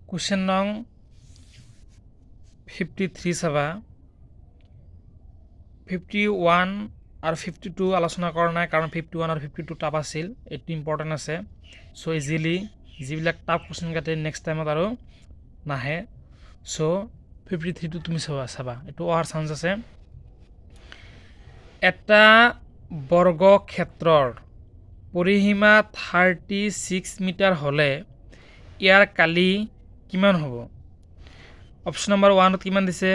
question নং 53 চাবা 51 আৰু 52 আলোচনা কৰা নাই কাৰণ 51 আৰু 52 টাফ আছিল এইটো ইম্পৰ্টেণ্ট আছে চ' ইজিলি যিবিলাক টাফ কুৱেশ্যন কাটে নেক্সট টাইমত আৰু নাহে চ' 53টো তুমি চাবা এইটো অহাৰ চান্স আছে এটা বৰ্গক্ষেত্ৰৰ পৰিসীমা 36 মিটাৰ হ'লে ইয়াৰ কালি কিমান হ'ব অপশ্যন নম্বৰ 1ত কিমান দিছে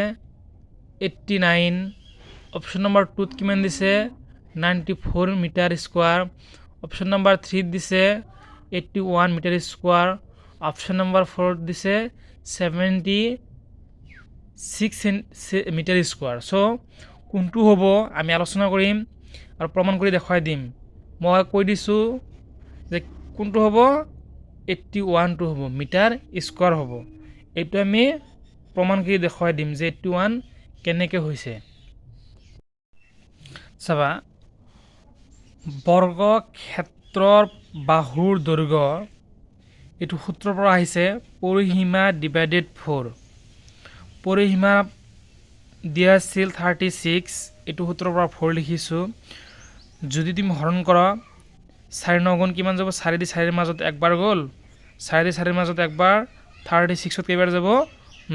89 অপশ্যন নম্বৰ 2ত কিমান দিছে 94 মিটাৰ স্কোৱাৰ অপশ্যন নম্বৰ 3ত দিছে 81 মিটাৰ স্কোৱাৰ অপশ্যন নম্বৰ 4ত দিছে 76 মিটাৰ স্কোৱাৰ চ' কোনটো হ'ব আমি আলোচনা কৰিম আৰু প্ৰমাণ কৰি দেখুৱাই দিম মই কৈ দিছোঁ যে কোনটো হ'ব 81টো হ'ব মিটাৰ স্কোৱাৰ হ'ব এইটো আমি প্ৰমাণ কৰি দেখুৱাই দিম যে 81 কেনেকৈ হৈছে চাবা বৰ্গক্ষেত্ৰৰ বাহুৰ দৈৰ্ঘ্য এইটো সূত্ৰৰ পৰা আহিছে পৰিসীমা ডিভাইডেড 4 পৰিসীমা দিয়া আছিল 36 এইটো সূত্ৰৰ পৰা 4 লিখিছোঁ যদি তুমি হৰণ কৰা 4 9 গুণ কিমান যাব 4 দি 4 মাজত একবাৰ গ'ল 4 দি 4 মাজত একবাৰ 36ত কেইবাৰ যাব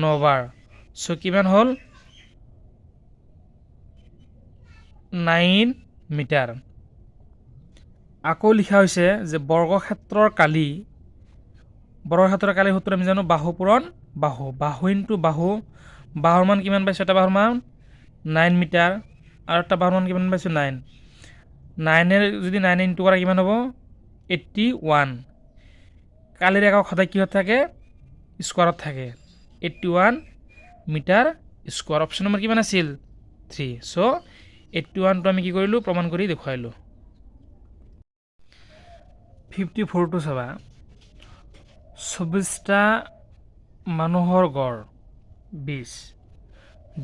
9 বাৰ চ' কিমান হ'ল 9 মিটাৰ আকৌ লিখা হৈছে যে বৰ্গক্ষেত্ৰৰ কালি সূত্ৰ আমি জানো বাহু পূৰণ বাহু ইনটু বাহুৰ মান কিমান পাইছোঁ এটা বাহুৰ মান 9 মিটাৰ আৰু এটা বাহুৰ মান কিমান পাইছোঁ 9 9 যদি 9 ইনটু কৰা কিমান হ'ব 81 কালিৰ একক সদায় কিহত থাকে স্কোৱাৰত থাকে 81 মিটাৰ স্কোৱাৰ অপশ্যন নম্বৰ কিমান আছিল 3 চ' 81টো আমি কি কৰিলোঁ প্ৰমাণ কৰি দেখুৱাইলোঁ 54টো চাবা 24টা মানুহৰ গড় 20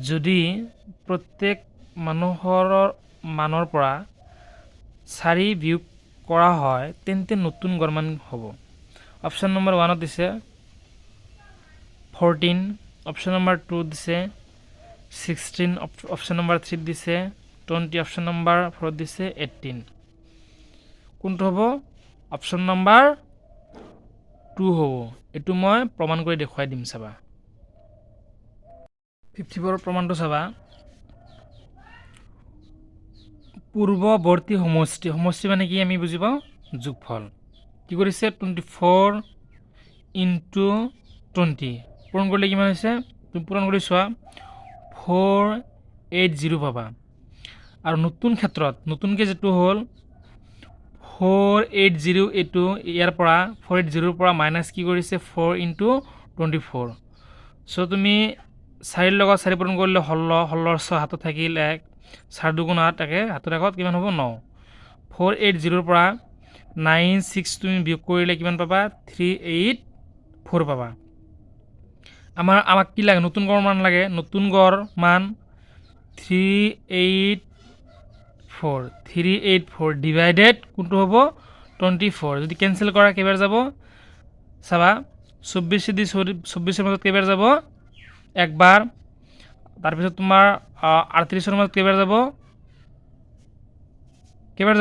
যদি প্ৰত্যেক মানুহৰ মানৰ পৰা 4 বিয়োগ কৰা হয় তেন্তে নতুন গড় মান হ'ব অপশ্যন নম্বৰ 1ত দিছে 14 অপশ্যন নম্বৰ 2 দিছে 16 অপশ্যন নম্বৰ 3 দিছে 20 অপশ্যন নম্বৰ 4 দিছে 18 কোনটো হ'ব অপশ্যন নম্বৰ 2 হ'ব এইটো মই প্ৰমাণ কৰি দেখুৱাই দিম চাবা 54ৰ প্ৰমাণটো চাবা পূৰ্বৱৰ্তী সমষ্টি মানে কি আমি বুজি পাওঁ যোগফল কি কৰিছে 24 ইনটু 20 পূৰণ কৰিলে কিমান হৈছে তুমি পূৰণ কৰি চোৱা 480 পাবা আৰু নতুনকৈ যেটো হ'ল 480 এইটো ইয়াৰ পৰা 480ৰ পৰা মাইনাছ কি কৰিছে 4 ইনটু 24 চ' তুমি 4ৰ লগত 4 পূৰণ কৰিলে 16ৰ 6 হাতত থাকিল 1 4 দুগুণ 8 তাকে হাতৰ আগত কিমান হ'ব 9 480ৰ পৰা 96 তুমি বিয়োগ কৰিলে কিমান পাবা 384 পাবা আমাক কি লাগে নতুন গড় মান লাগে নতুন গড় মান 384 ডিভাইডেড কোনটো হ'ব 24 যদি কেনসেল কৰা কেইবাৰ যাব চাবা 24 দি 24ৰ মাজত কেইবাৰ যাব একবাৰ তাৰপিছত তোমাৰ 38ৰ মাজত কেইবাৰ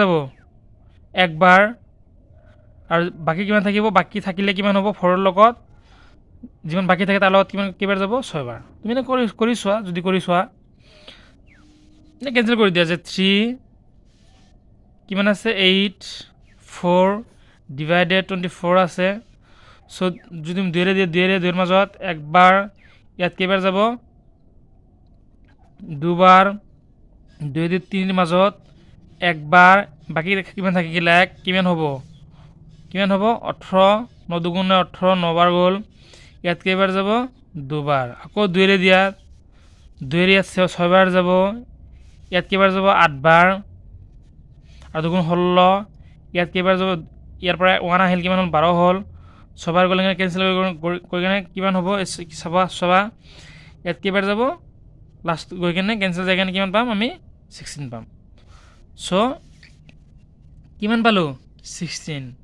যাব একবাৰ আৰু বাকি কিমান থাকিব বাকি থাকিলে কিমান হ'ব 4ৰ লগত যিমান বাকি থাকে তাৰ লগত কিমান কেইবাৰ যাব 6 বাৰ তুমি এটা কৰি চোৱা যদি কৰি চোৱা নে কেনসেল কৰি দিয়া যে 3 কিমান আছে 8 4 ডিভাইডেড 24 আছে চ' যদি তুমি 2ৰ মাজত একবাৰ ইয়াত কেইবাৰ যাব দুবাৰ 2 দি 3ৰ মাজত একবাৰ বাকি কিমান থাকিল 1 কিমান হ'ব 18 9 দুগুণে 18 9 বাৰ গ'ল ইয়াত কেইবাৰ যাব দুবাৰ আকৌ 2ৰে দিয়া 2ৰ ইয়াত 6 বাৰ যাব ইয়াত কেইবাৰ যাব 8 বাৰ আৰু দুগুণ 16 ইয়াত কেইবাৰ যাব ইয়াৰ পৰা 1 আহিল কিমান হ'ল 12 হ'ল 6 বাৰ গ'লে কেনসেল কৰি কেনে কিমান হ'ব চাবা ইয়াত কেইবাৰ যাব লাষ্ট গৈ কেনে কেনসেল যায় কেনে কিমান পাম আমি 16 পাম চ' কিমান পালোঁ 16